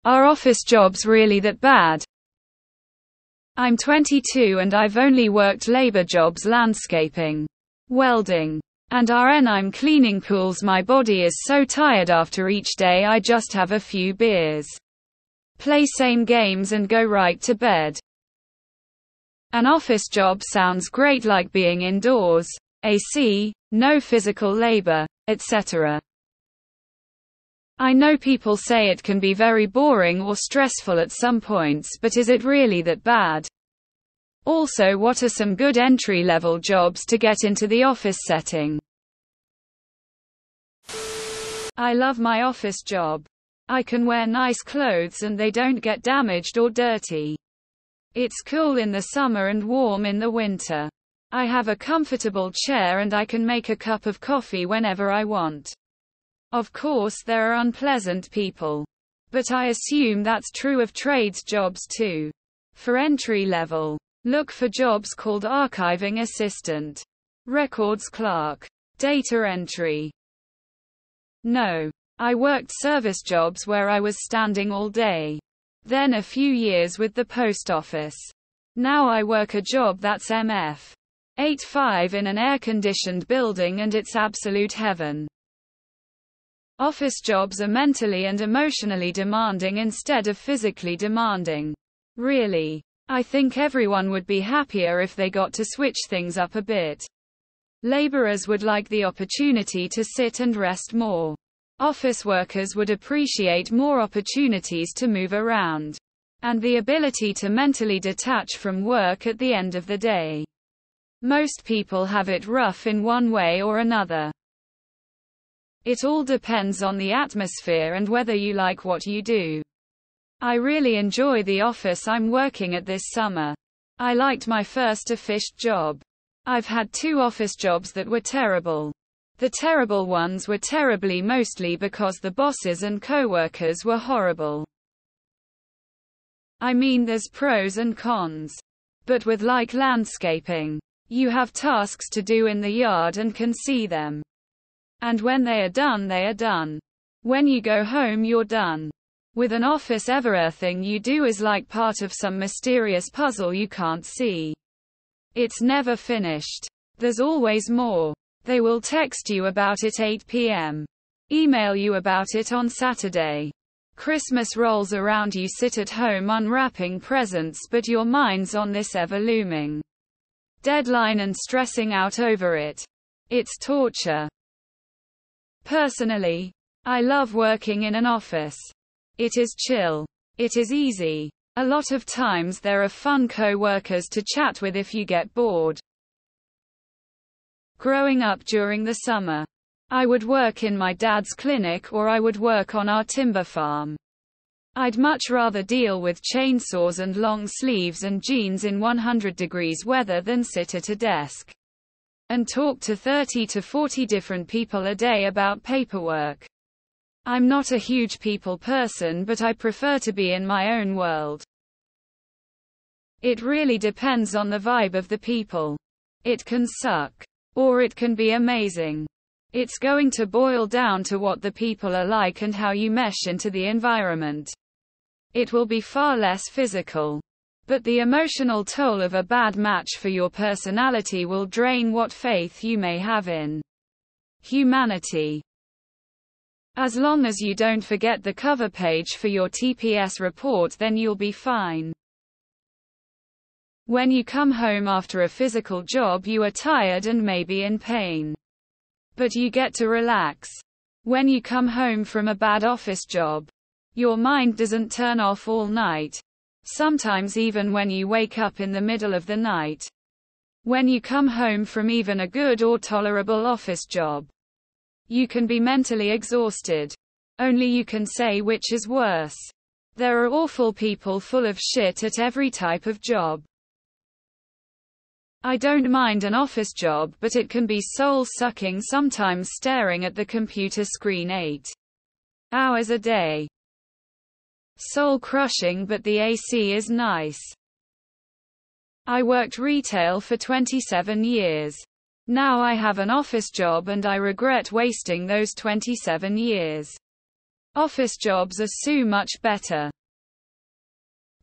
Are office jobs really that bad? I'm 22 and I've only worked labor jobs, landscaping, welding, and I'm cleaning pools. My body is so tired after each day I just have a few beers, play same games and go right to bed. An office job sounds great, like being indoors, AC, no physical labor, etc. I know people say it can be very boring or stressful at some points, but is it really that bad? Also, what are some good entry-level jobs to get into the office setting? I love my office job. I can wear nice clothes and they don't get damaged or dirty. It's cool in the summer and warm in the winter. I have a comfortable chair and I can make a cup of coffee whenever I want. Of course, there are unpleasant people, but I assume that's true of trades jobs too. For entry level, look for jobs called archiving assistant, records clerk, data entry. No. I worked service jobs where I was standing all day. Then a few years with the post office. Now I work a job that's MF 8-5 in an air-conditioned building and it's absolute heaven. Office jobs are mentally and emotionally demanding instead of physically demanding. Really. I think everyone would be happier if they got to switch things up a bit. Laborers would like the opportunity to sit and rest more. Office workers would appreciate more opportunities to move around. And the ability to mentally detach from work at the end of the day. Most people have it rough in one way or another. It all depends on the atmosphere and whether you like what you do. I really enjoy the office I'm working at this summer. I liked my first office job. I've had 2 office jobs that were terrible. The terrible ones were terribly mostly because the bosses and co-workers were horrible. I mean, there's pros and cons. But with like landscaping, you have tasks to do in the yard and can see them. And when they are done, they are done. When you go home, you're done. With an office, everything you do is like part of some mysterious puzzle you can't see. It's never finished. There's always more. They will text you about it 8 p.m. Email you about it on Saturday. Christmas rolls around, you sit at home unwrapping presents, but your mind's on this ever-looming deadline and stressing out over it. It's torture. Personally, I love working in an office. It is chill. It is easy. A lot of times there are fun co-workers to chat with if you get bored. Growing up during the summer, I would work in my dad's clinic or I would work on our timber farm. I'd much rather deal with chainsaws and long sleeves and jeans in 100 degrees weather than sit at a desk and talk to 30 to 40 different people a day about paperwork. I'm not a huge people person, but I prefer to be in my own world. It really depends on the vibe of the people. It can suck. Or it can be amazing. It's going to boil down to what the people are like and how you mesh into the environment. It will be far less physical. But the emotional toll of a bad match for your personality will drain what faith you may have in humanity. As long as you don't forget the cover page for your TPS report, then you'll be fine. When you come home after a physical job, you are tired and maybe in pain. But you get to relax. When you come home from a bad office job, your mind doesn't turn off all night. Sometimes even when you wake up in the middle of the night. When you come home from even a good or tolerable office job, you can be mentally exhausted. Only you can say which is worse. There are awful people full of shit at every type of job. I don't mind an office job, but it can be soul-sucking sometimes, staring at the computer screen 8 hours a day. Soul-crushing, but the AC is nice. I worked retail for 27 years. Now I have an office job and I regret wasting those 27 years. Office jobs are so much better.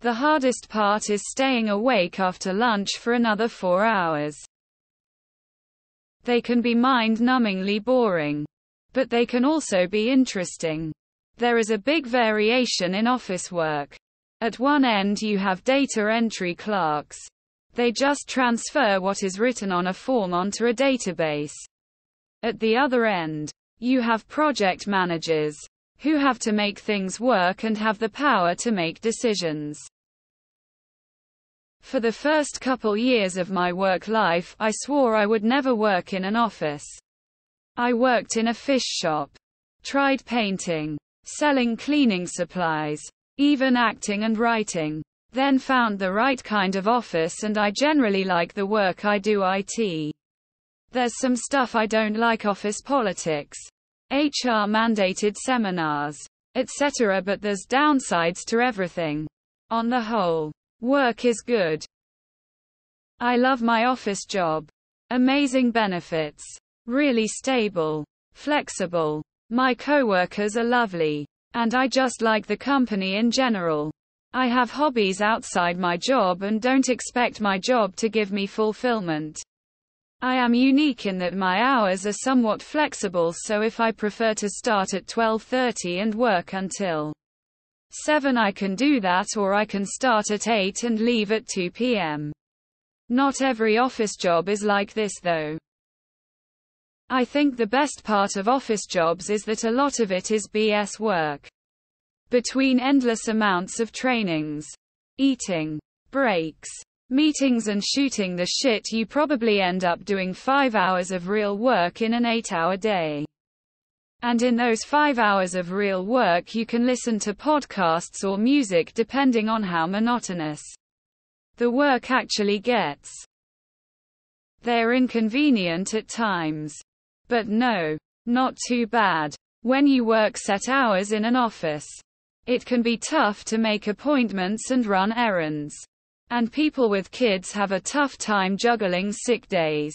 The hardest part is staying awake after lunch for another 4 hours. They can be mind-numbingly boring. But they can also be interesting. There is a big variation in office work. At one end you have data entry clerks. They just transfer what is written on a form onto a database. At the other end, you have project managers, who have to make things work and have the power to make decisions. For the first couple years of my work life, I swore I would never work in an office. I worked in a fish shop, tried painting, selling cleaning supplies, even acting and writing. Then found the right kind of office, and I generally like the work I do. There's some stuff I don't like: office politics, HR mandated seminars, etc. But there's downsides to everything. On the whole, work is good. I love my office job. Amazing benefits. Really stable. Flexible. My coworkers are lovely. And I just like the company in general. I have hobbies outside my job and don't expect my job to give me fulfillment. I am unique in that my hours are somewhat flexible, so if I prefer to start at 12:30 and work until 7, I can do that, or I can start at 8 and leave at 2 p.m. Not every office job is like this though. I think the best part of office jobs is that a lot of it is BS work. Between endless amounts of trainings, eating, breaks, meetings and shooting the shit, you probably end up doing 5 hours of real work in an 8-hour day. And in those 5 hours of real work you can listen to podcasts or music depending on how monotonous the work actually gets. They're inconvenient at times. But no, not too bad. When you work set hours in an office, it can be tough to make appointments and run errands. And people with kids have a tough time juggling sick days,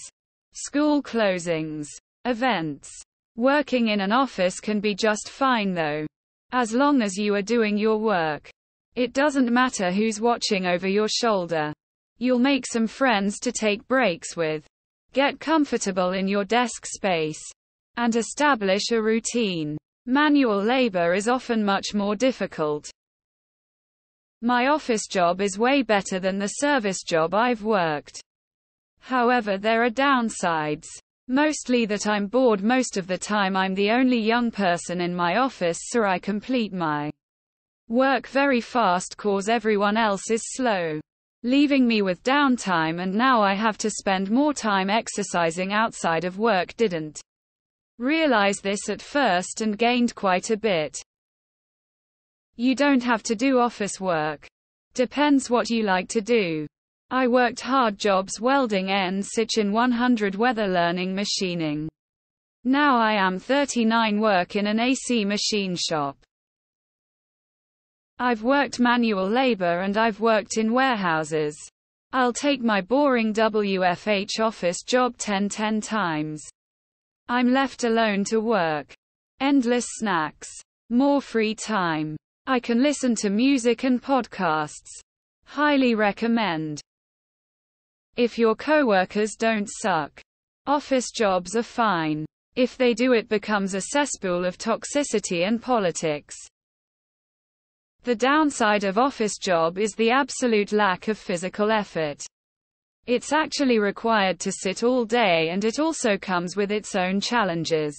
school closings, events. Working in an office can be just fine though. As long as you are doing your work. It doesn't matter who's watching over your shoulder. You'll make some friends to take breaks with. Get comfortable in your desk space. And establish a routine. Manual labor is often much more difficult. My office job is way better than the service job I've worked. However, there are downsides. Mostly that I'm bored most of the time. I'm the only young person in my office, so I complete my work very fast cause everyone else is slow, leaving me with downtime, and now I have to spend more time exercising outside of work. Didn't realize this at first and gained quite a bit. You don't have to do office work. Depends what you like to do. I worked hard jobs: welding, N-Sitchin 100, weather, learning, machining. Now I am 39, work in an AC machine shop. I've worked manual labor and I've worked in warehouses. I'll take my boring WFH office job 10 times. I'm left alone to work. Endless snacks. More free time. I can listen to music and podcasts. Highly recommend. If your coworkers don't suck. Office jobs are fine. If they do, it becomes a cesspool of toxicity and politics. The downside of office job is the absolute lack of physical effort. It's actually required to sit all day, and it also comes with its own challenges.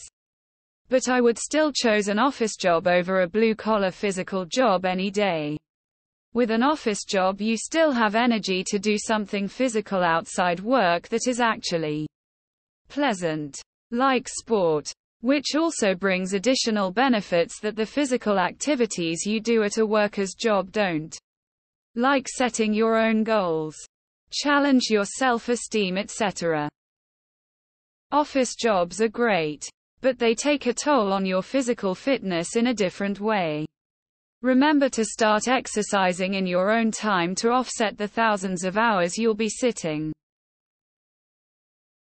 But I would still choose an office job over a blue-collar physical job any day. With an office job you still have energy to do something physical outside work that is actually pleasant. Like sport. Which also brings additional benefits that the physical activities you do at a worker's job don't. Like setting your own goals. Challenge your self-esteem, etc. Office jobs are great. But they take a toll on your physical fitness in a different way. Remember to start exercising in your own time to offset the thousands of hours you'll be sitting.